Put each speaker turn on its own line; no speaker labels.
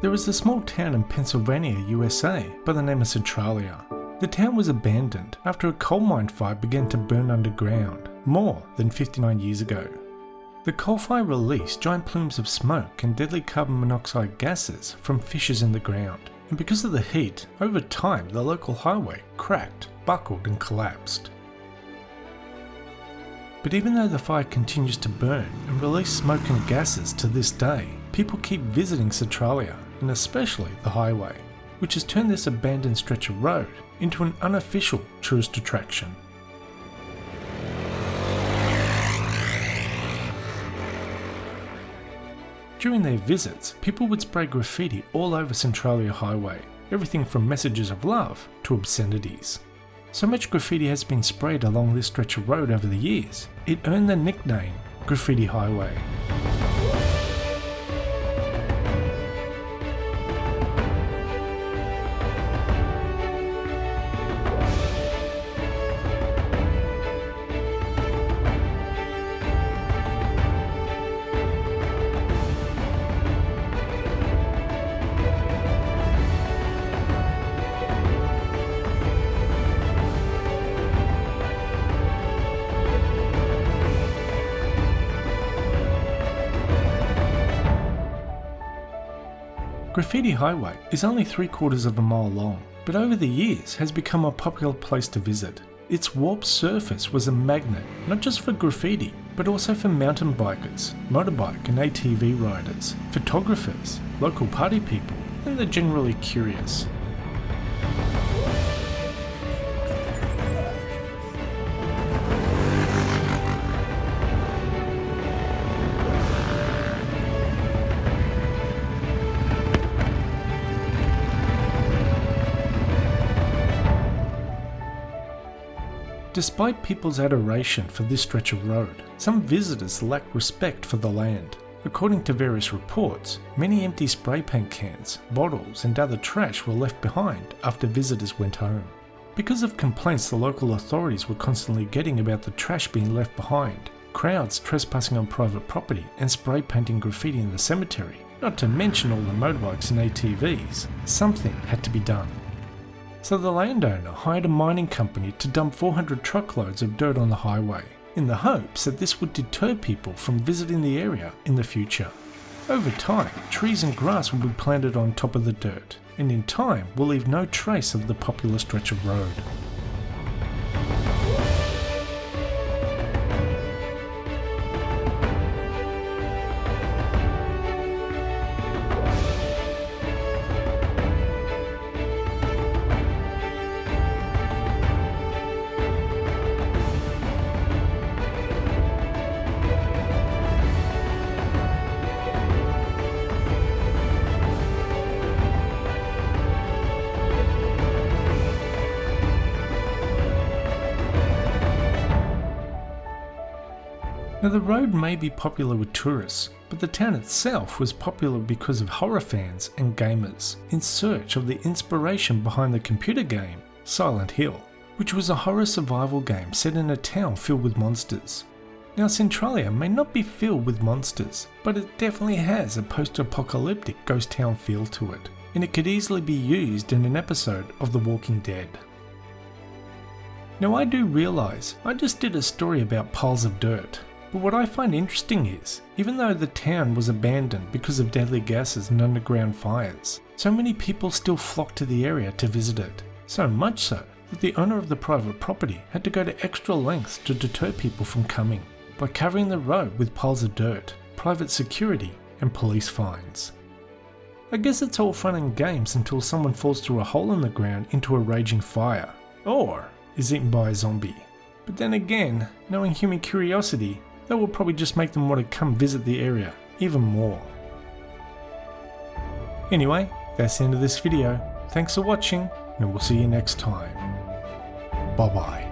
There is a small town in Pennsylvania, USA by the name of Centralia. The town was abandoned after a coal mine fire began to burn underground more than 59 years ago. The coal fire released giant plumes of smoke and deadly carbon monoxide gases from fissures in the ground, and because of the heat, over time the local highway cracked, buckled and collapsed. But even though the fire continues to burn and release smoke and gases to this day, people keep visiting Centralia, and especially the highway, which has turned this abandoned stretch of road into an unofficial tourist attraction. During their visits, people would spray graffiti all over Centralia Highway, everything from messages of love to obscenities. So much graffiti has been sprayed along this stretch of road over the years, it earned the nickname Graffiti Highway. Graffiti Highway is only 3/4 of a mile long, but over the years has become a popular place to visit. Its warped surface was a magnet not just for graffiti, but also for mountain bikers, motorbike and ATV riders, photographers, local party people, and the generally curious. Despite people's adoration for this stretch of road, some visitors lack respect for the land. According to various reports, many empty spray paint cans, bottles and other trash were left behind after visitors went home. Because of complaints the local authorities were constantly getting about the trash being left behind, crowds trespassing on private property and spray painting graffiti in the cemetery, not to mention all the motorbikes and ATVs, something had to be done. So the landowner hired a mining company to dump 400 truckloads of dirt on the highway, in the hopes that this would deter people from visiting the area in the future. Over time, trees and grass will be planted on top of the dirt, and in time will leave no trace of the popular stretch of road. Now the road may be popular with tourists, but the town itself was popular because of horror fans and gamers in search of the inspiration behind the computer game Silent Hill, which was a horror survival game set in a town filled with monsters. Now Centralia may not be filled with monsters, but it definitely has a post-apocalyptic ghost town feel to it, and it could easily be used in an episode of The Walking Dead. Now I do realise I just did a story about piles of dirt. But what I find interesting is, even though the town was abandoned because of deadly gases and underground fires, so many people still flocked to the area to visit it. So much so that the owner of the private property had to go to extra lengths to deter people from coming, by covering the road with piles of dirt, private security and police fines. I guess it's all fun and games until someone falls through a hole in the ground into a raging fire, or is eaten by a zombie. But then again, knowing human curiosity, that will probably just make them want to come visit the area even more. Anyway, that's the end of this video. Thanks for watching, and we'll see you next time. Bye bye.